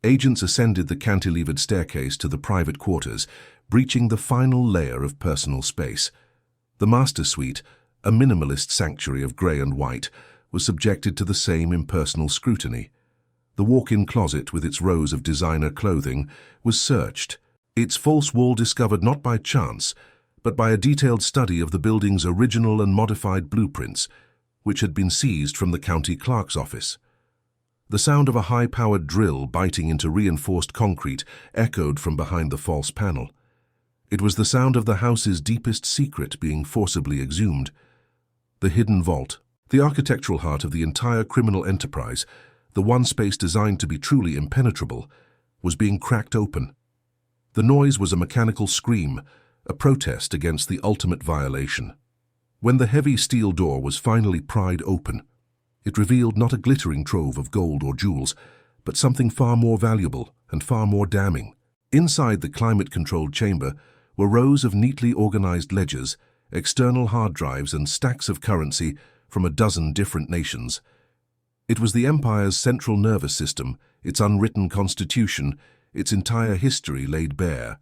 Agents ascended the cantilevered staircase to the private quarters, breaching the final layer of personal space. The master suite, a minimalist sanctuary of grey and white, was subjected to the same impersonal scrutiny. The walk-in closet with its rows of designer clothing was searched, its false wall discovered not by chance, but by a detailed study of the building's original and modified blueprints, which had been seized from the county clerk's office. The sound of a high-powered drill biting into reinforced concrete echoed from behind the false panel. It was the sound of the house's deepest secret being forcibly exhumed. The hidden vault, the architectural heart of the entire criminal enterprise, the one space designed to be truly impenetrable, was being cracked open. The noise was a mechanical scream, a protest against the ultimate violation. When the heavy steel door was finally pried open, it revealed not a glittering trove of gold or jewels, but something far more valuable and far more damning. Inside the climate-controlled chamber were rows of neatly organized ledgers, external hard drives, and stacks of currency from a dozen different nations. It was the empire's central nervous system, its unwritten constitution, its entire history laid bare.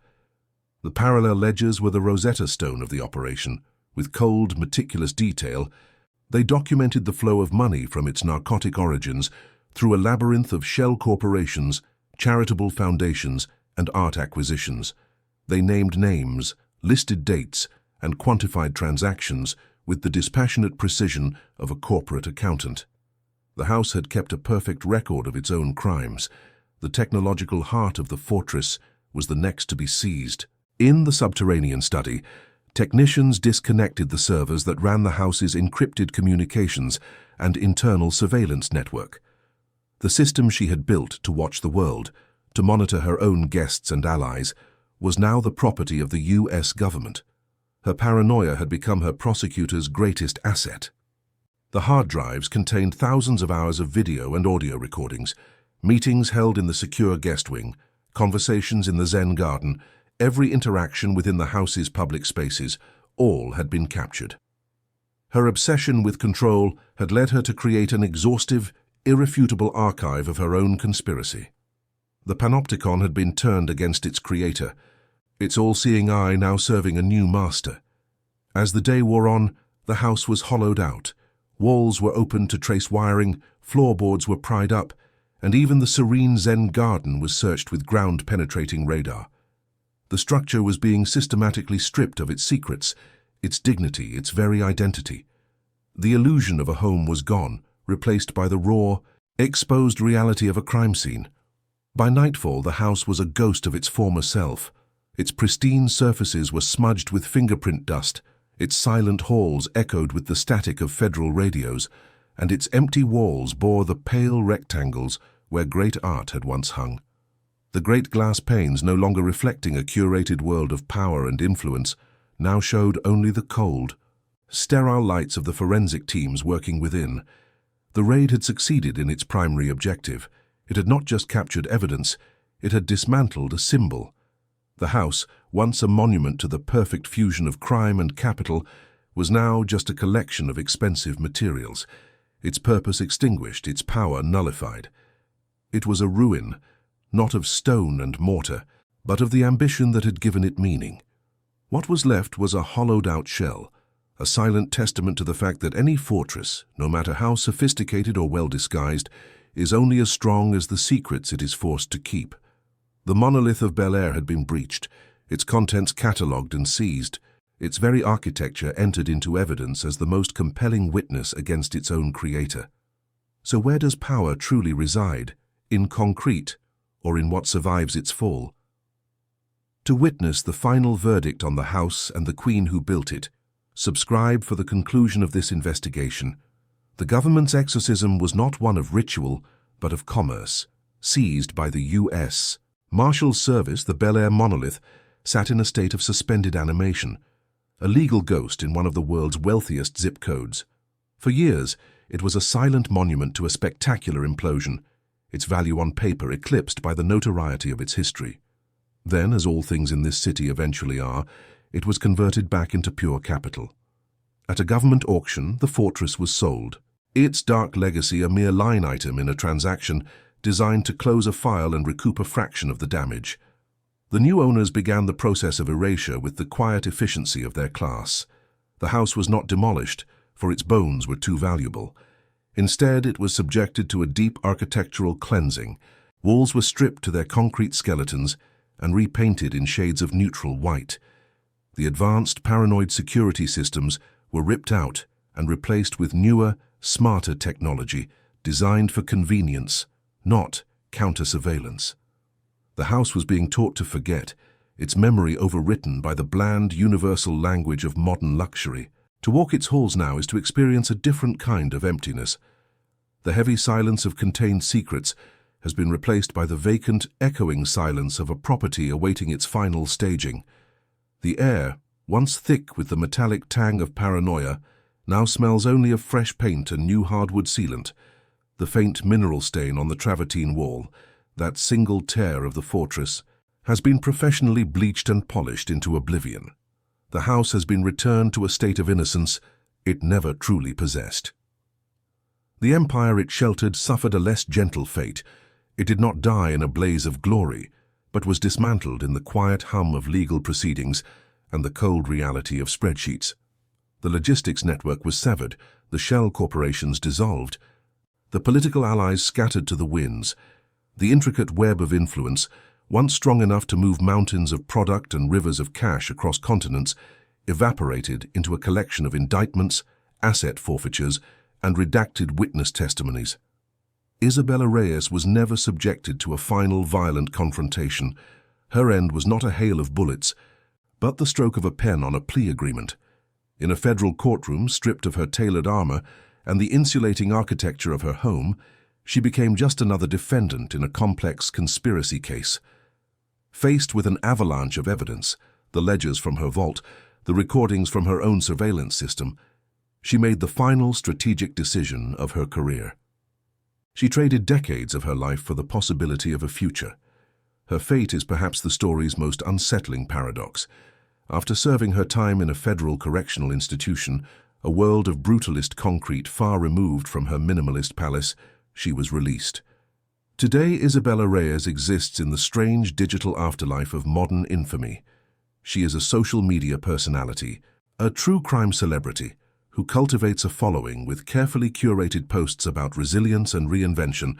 The parallel ledgers were the Rosetta Stone of the operation, with cold, meticulous detail, They documented the flow of money from its narcotic origins through a labyrinth of shell corporations, charitable foundations, and art acquisitions. They named names, listed dates, and quantified transactions with the dispassionate precision of a corporate accountant. The house had kept a perfect record of its own crimes. The technological heart of the fortress was the next to be seized. In the subterranean study, technicians disconnected the servers that ran the house's encrypted communications and internal surveillance network. The system she had built to watch the world, to monitor her own guests and allies, was now the property of the US government. Her paranoia had become her prosecutor's greatest asset. The hard drives contained thousands of hours of video and audio recordings, meetings held in the secure guest wing, conversations in the Zen garden, every interaction within the house's public spaces, all had been captured. Her obsession with control had led her to create an exhaustive, irrefutable archive of her own conspiracy. The panopticon had been turned against its creator, its all-seeing eye now serving a new master. As the day wore on, the house was hollowed out. Walls were opened to trace wiring, floorboards were pried up, and even the serene Zen garden was searched with ground-penetrating radar. The structure was being systematically stripped of its secrets, its dignity, its very identity. The illusion of a home was gone, replaced by the raw, exposed reality of a crime scene. By nightfall, the house was a ghost of its former self. Its pristine surfaces were smudged with fingerprint dust, its silent halls echoed with the static of federal radios, and its empty walls bore the pale rectangles where great art had once hung. The great glass panes, no longer reflecting a curated world of power and influence, now showed only the cold, sterile lights of the forensic teams working within. The raid had succeeded in its primary objective. It had not just captured evidence, it had dismantled a symbol. The house, once a monument to the perfect fusion of crime and capital, was now just a collection of expensive materials, its purpose extinguished, its power nullified. It was a ruin, not of stone and mortar, but of the ambition that had given it meaning. What was left was a hollowed-out shell, a silent testament to the fact that any fortress, no matter how sophisticated or well-disguised, is only as strong as the secrets it is forced to keep. The monolith of Bel Air had been breached, its contents catalogued and seized, its very architecture entered into evidence as the most compelling witness against its own creator. So where does power truly reside? In concrete, or in what survives its fall? To witness the final verdict on the house and the queen who built it, subscribe for the conclusion of this investigation. The government's exorcism was not one of ritual, but of commerce, seized by the US. Marshall's service, the Bel Air monolith, sat in a state of suspended animation, a legal ghost in one of the world's wealthiest zip codes. For years, it was a silent monument to a spectacular implosion, its value on paper eclipsed by the notoriety of its history. Then, as all things in this city eventually are, it was converted back into pure capital. At a government auction, the fortress was sold, its dark legacy a mere line item in a transaction designed to close a file and recoup a fraction of the damage. The new owners began the process of erasure with the quiet efficiency of their class. The house was not demolished, for its bones were too valuable. Instead, it was subjected to a deep architectural cleansing. Walls were stripped to their concrete skeletons and repainted in shades of neutral white. The advanced paranoid security systems were ripped out and replaced with newer, smarter technology designed for convenience, not counter-surveillance. The house was being taught to forget, its memory overwritten by the bland, universal language of modern luxury. To walk its halls now is to experience a different kind of emptiness. The heavy silence of contained secrets has been replaced by the vacant, echoing silence of a property awaiting its final staging. The air, once thick with the metallic tang of paranoia, now smells only of fresh paint and new hardwood sealant. The faint mineral stain on the travertine wall, that single tear of the fortress, has been professionally bleached and polished into oblivion. The house has been returned to a state of innocence it never truly possessed. The empire it sheltered suffered a less gentle fate. It did not die in a blaze of glory, but was dismantled in the quiet hum of legal proceedings and the cold reality of spreadsheets. The logistics network was severed, the shell corporations dissolved, the political allies scattered to the winds. The intricate web of influence, once strong enough to move mountains of product and rivers of cash across continents, evaporated into a collection of indictments, asset forfeitures, and redacted witness testimonies. Isabella Reyes was never subjected to a final violent confrontation. Her end was not a hail of bullets, but the stroke of a pen on a plea agreement. In a federal courtroom, stripped of her tailored armor and the insulating architecture of her home, she became just another defendant in a complex conspiracy case. Faced with an avalanche of evidence, the ledgers from her vault, the recordings from her own surveillance system, she made the final strategic decision of her career. She traded decades of her life for the possibility of a future. Her fate is perhaps the story's most unsettling paradox. After serving her time in a federal correctional institution, a world of brutalist concrete far removed from her minimalist palace, she was released. Today, Isabella Reyes exists in the strange digital afterlife of modern infamy. She is a social media personality, a true crime celebrity, who cultivates a following with carefully curated posts about resilience and reinvention,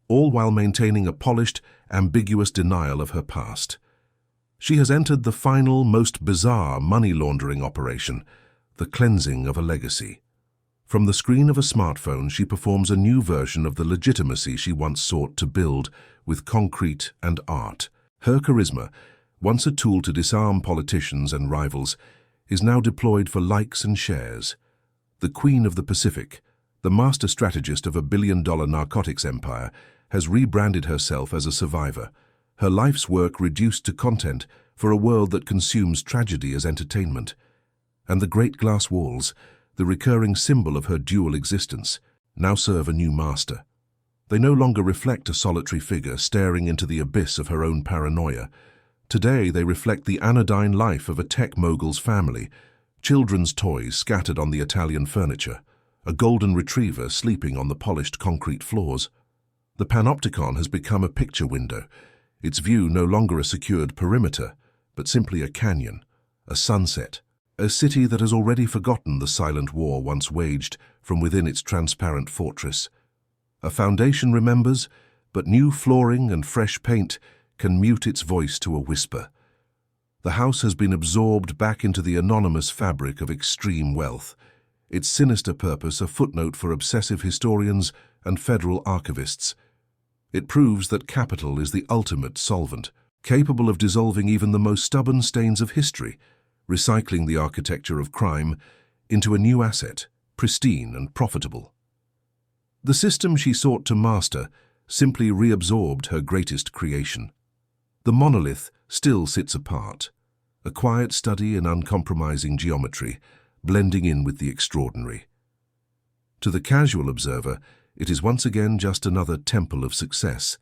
all while maintaining a polished, ambiguous denial of her past. She has entered the final, most bizarre money laundering operation, the cleansing of a legacy. From the screen of a smartphone, she performs a new version of the legitimacy she once sought to build with concrete and art. Her charisma, once a tool to disarm politicians and rivals, is now deployed for likes and shares. The Queen of the Pacific, the master strategist of a billion-dollar narcotics empire, has rebranded herself as a survivor, her life's work reduced to content for a world that consumes tragedy as entertainment. And the great glass walls, the recurring symbol of her dual existence, now serve a new master. They no longer reflect a solitary figure staring into the abyss of her own paranoia. Today they reflect the anodyne life of a tech mogul's family, children's toys scattered on the Italian furniture, a golden retriever sleeping on the polished concrete floors. The panopticon has become a picture window, its view no longer a secured perimeter, but simply a canyon, a sunset, a city that has already forgotten the silent war once waged from within its transparent fortress. A foundation remembers, but new flooring and fresh paint can mute its voice to a whisper. The house has been absorbed back into the anonymous fabric of extreme wealth, its sinister purpose a footnote for obsessive historians and federal archivists. It proves that capital is the ultimate solvent, capable of dissolving even the most stubborn stains of history, recycling the architecture of crime into a new asset, pristine and profitable. The system she sought to master simply reabsorbed her greatest creation. The monolith still sits apart, a quiet study in uncompromising geometry, blending in with the extraordinary. To the casual observer, it is once again just another temple of success,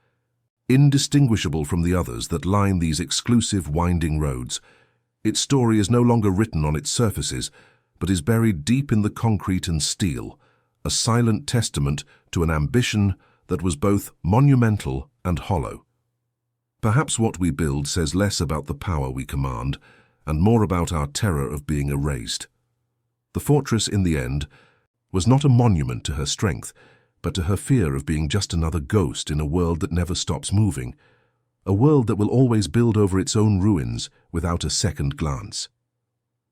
indistinguishable from the others that line these exclusive winding roads. Its story is no longer written on its surfaces, but is buried deep in the concrete and steel, a silent testament to an ambition that was both monumental and hollow. Perhaps what we build says less about the power we command, and more about our terror of being erased. The fortress, in the end, was not a monument to her strength, but to her fear of being just another ghost in a world that never stops moving, a world that will always build over its own ruins without a second glance.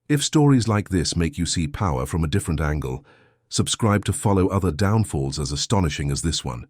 If stories like this make you see power from a different angle, subscribe to follow other downfalls as astonishing as this one.